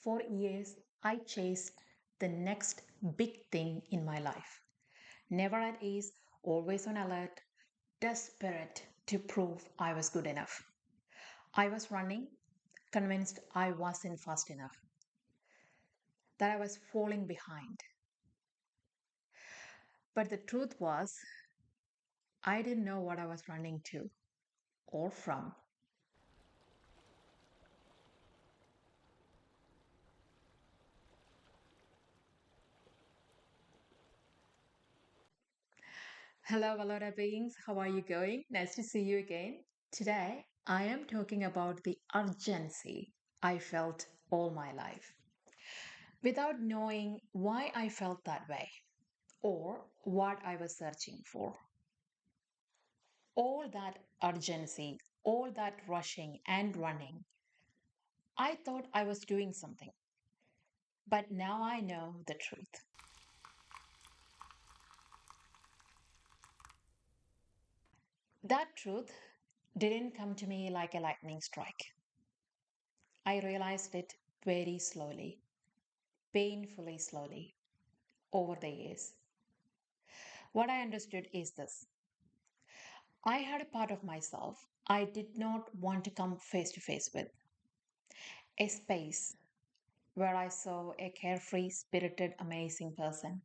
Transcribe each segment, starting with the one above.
For years, I chased the next big thing in my life. Never at ease, always on alert, desperate to prove I was good enough. I was running, convinced I wasn't fast enough, that I was falling behind. But the truth was, I didn't know what I was running to or from. Hello, Valora beings. How are you going? Nice to see you again. Today, I am talking about the urgency I felt all my life without knowing why I felt that way or what I was searching for. All that urgency, all that rushing and running. I thought I was doing something, but now I know the truth. That truth didn't come to me like a lightning strike. I realized it very slowly, painfully slowly, over the years. What I understood is this: I had a part of myself I did not want to come face to face with, a space where I saw a carefree, spirited, amazing person.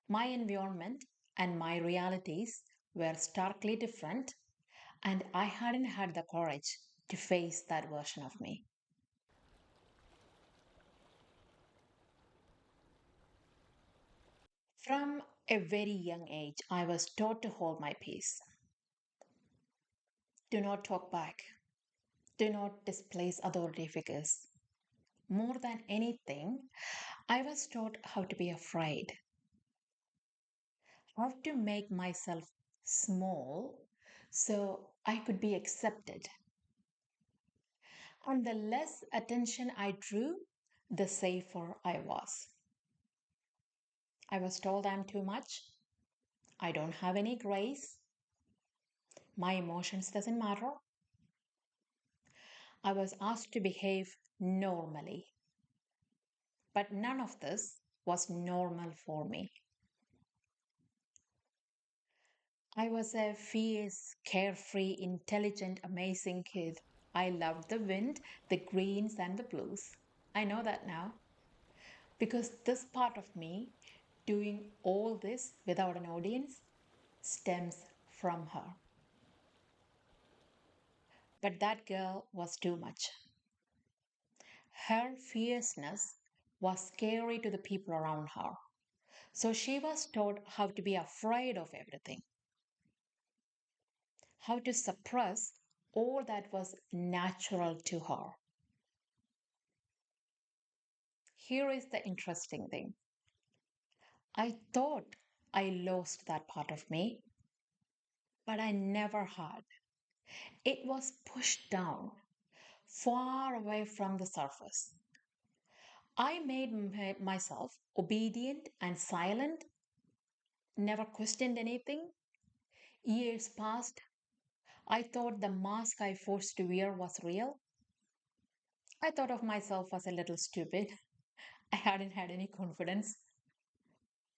My environment and my realities were starkly different, and I hadn't had the courage to face that version of me. From a very young age, I was taught to hold my peace. Do not talk back. Do not displace authority figures. More than anything, I was taught how to be afraid, how to make myself small so I could be accepted. And the less attention I drew, the safer I was. I was told I'm too much, I don't have any grace, my emotions doesn't matter. I was asked to behave normally, but none of this was normal for me. I was a fierce, carefree, intelligent, amazing kid. I loved the wind, the greens, and the blues. I know that now because this part of me doing all this without an audience stems from her. But that girl was too much. Her fierceness was scary to the people around her. So she was taught how to be afraid of everything, how to suppress all that was natural to her. Here is the interesting thing: I thought I lost that part of me, but I never had. It was pushed down, far away from the surface. I made myself obedient and silent, never questioned anything. Years passed. I thought the mask I forced to wear was real. I thought of myself as a little stupid. I hadn't had any confidence.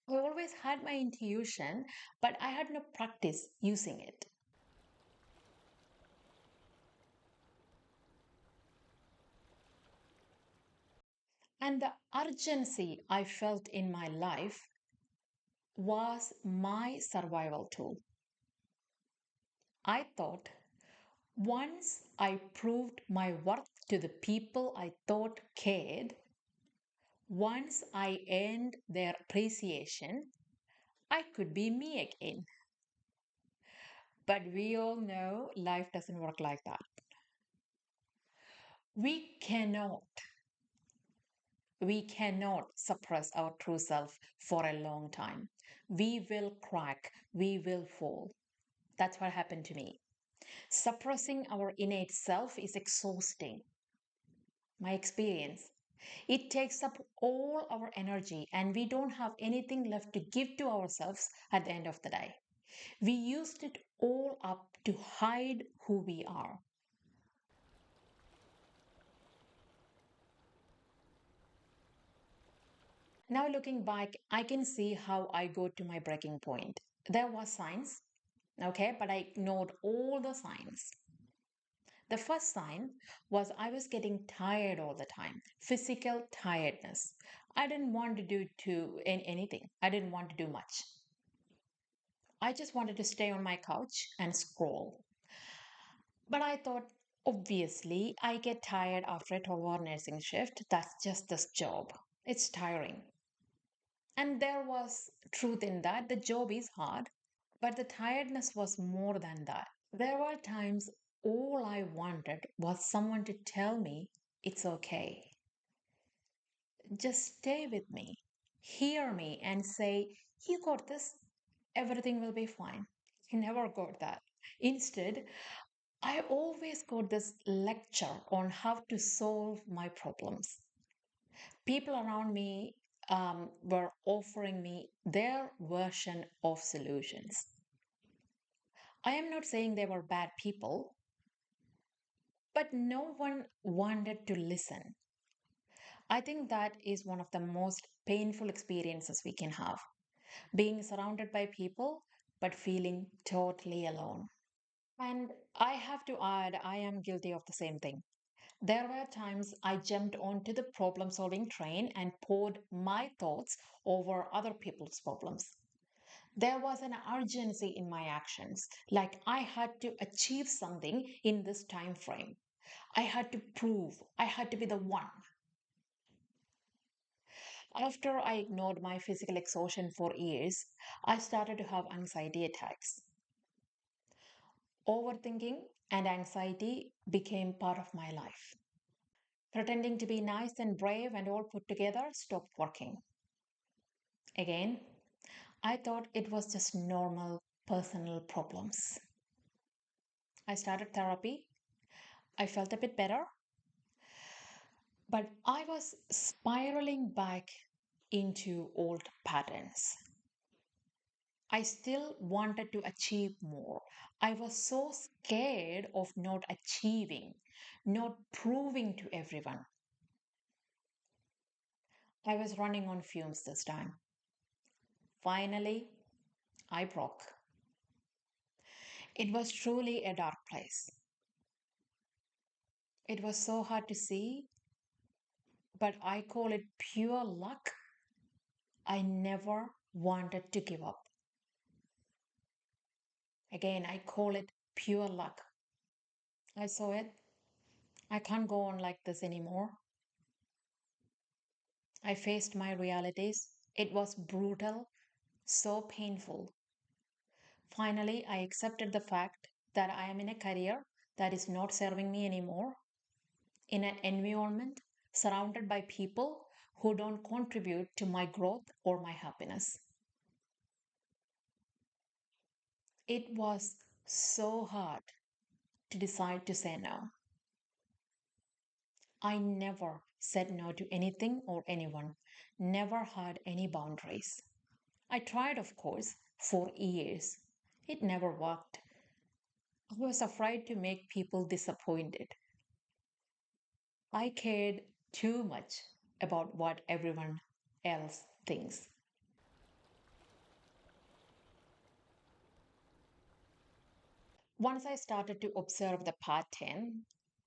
I always had my intuition, but I had no practice using it. And the urgency I felt in my life was my survival tool. I thought once I proved my worth to the people I thought cared, once I earned their appreciation, I could be me again. But we all know life doesn't work like that. We cannot, we cannot suppress our true self for a long time. We will crack, we will fall. That's what happened to me. Suppressing our innate self is exhausting. My experience. It takes up all our energy, and we don't have anything left to give to ourselves at the end of the day. We used it all up to hide who we are. Now, looking back, I can see how I got to my breaking point. There was signs, okay, but I ignored all the signs. The first sign was I was getting tired all the time, physical tiredness. I didn't want to do anything. I didn't want to do much. I just wanted to stay on my couch and scroll. But I thought, obviously, I get tired after a 12-hour nursing shift. That's just this job. It's tiring. And there was truth in that. The job is hard, but the tiredness was more than that. There were times all I wanted was someone to tell me it's okay. Just stay with me, hear me, and say, you got this, everything will be fine. I never got that. Instead, I always got this lecture on how to solve my problems. People around me were offering me their version of solutions. I am not saying they were bad people, but no one wanted to listen. I think that is one of the most painful experiences we can have, being surrounded by people but feeling totally alone. And I have to add, I am guilty of the same thing. There were times I jumped onto the problem solving train and poured my thoughts over other people's problems. There was an urgency in my actions, like I had to achieve something in this time frame. I had to prove, I had to be the one. After I ignored my physical exhaustion for years, I started to have anxiety attacks. Overthinking and anxiety became part of my life. Pretending to be nice and brave and all put together stopped working. Again, I thought it was just normal personal problems. I started therapy. I felt a bit better, but I was spiraling back into old patterns. I still wanted to achieve more. I was so scared of not achieving, not proving to everyone. I was running on fumes this time. Finally, I broke. It was truly a dark place. It was so hard to see, but I call it pure luck. I never wanted to give up. Again, I call it pure luck. I saw it. I can't go on like this anymore. I faced my realities. It was brutal, so painful. Finally, I accepted the fact that I am in a career that is not serving me anymore, in an environment surrounded by people who don't contribute to my growth or my happiness. It was so hard to decide to say no. I never said no to anything or anyone, never had any boundaries. I tried, of course, for years. It never worked. I was afraid to make people disappointed. I cared too much about what everyone else thinks. Once I started to observe the pattern,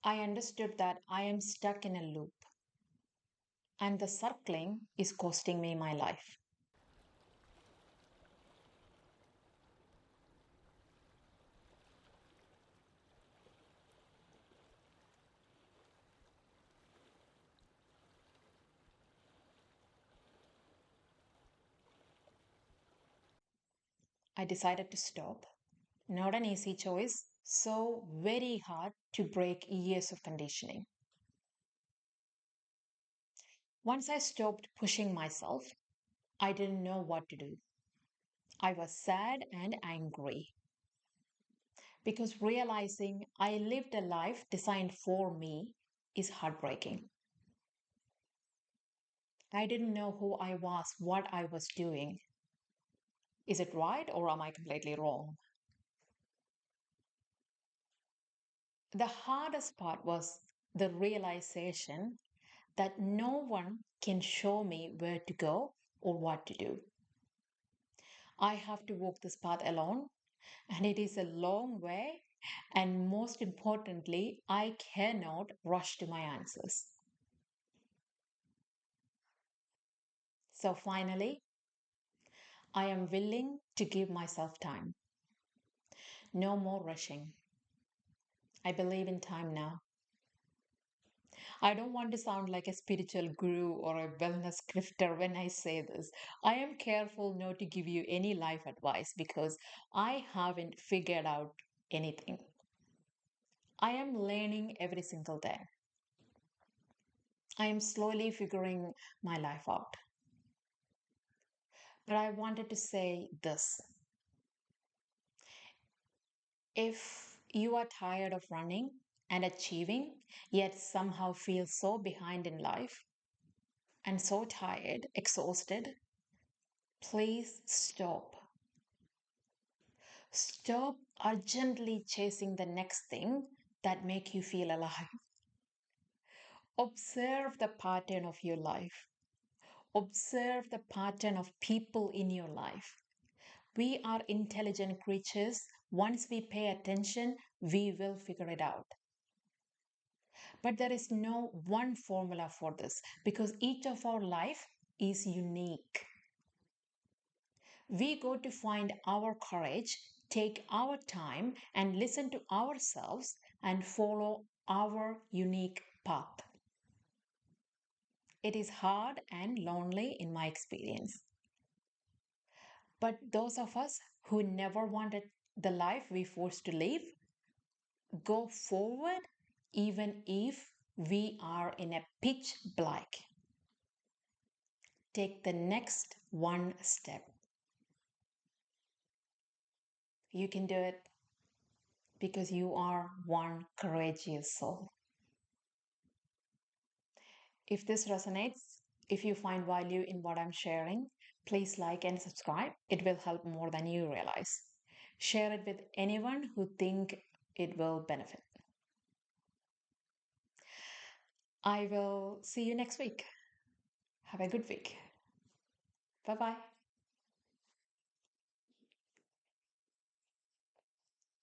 I understood that I am stuck in a loop and the circling is costing me my life. I decided to stop. Not an easy choice, so very hard to break years of conditioning. Once I stopped pushing myself, I didn't know what to do. I was sad and angry because realizing I lived a life designed for me is heartbreaking. I didn't know who I was, what I was doing. Is it right or am I completely wrong? The hardest part was the realization that no one can show me where to go or what to do. I have to walk this path alone, and it is a long way. And most importantly, I cannot rush to my answers. So finally, I am willing to give myself time. No more rushing. I believe in time now. I don't want to sound like a spiritual guru or a wellness scripter when I say this. I am careful not to give you any life advice because I haven't figured out anything. I am learning every single day. I am slowly figuring my life out. But I wanted to say this: if you are tired of running and achieving, yet somehow feel so behind in life and so tired, exhausted, please stop. Stop urgently chasing the next thing that make you feel alive. Observe the pattern of your life. Observe the pattern of people in your life. We are intelligent creatures. Once we pay attention, we will figure it out. But there is no one formula for this because each of our life is unique. We go to find our courage, take our time, and listen to ourselves and follow our unique path. It is hard and lonely in my experience. But those of us who never wanted the life we forced to live go forward even if we are in a pitch black. Take the next one step. You can do it because you are one courageous soul. If this resonates, if you find value in what I'm sharing, please like and subscribe. It will help more than you realize. Share it with anyone who think it will benefit. I will see you next week. Have a good week. Bye bye.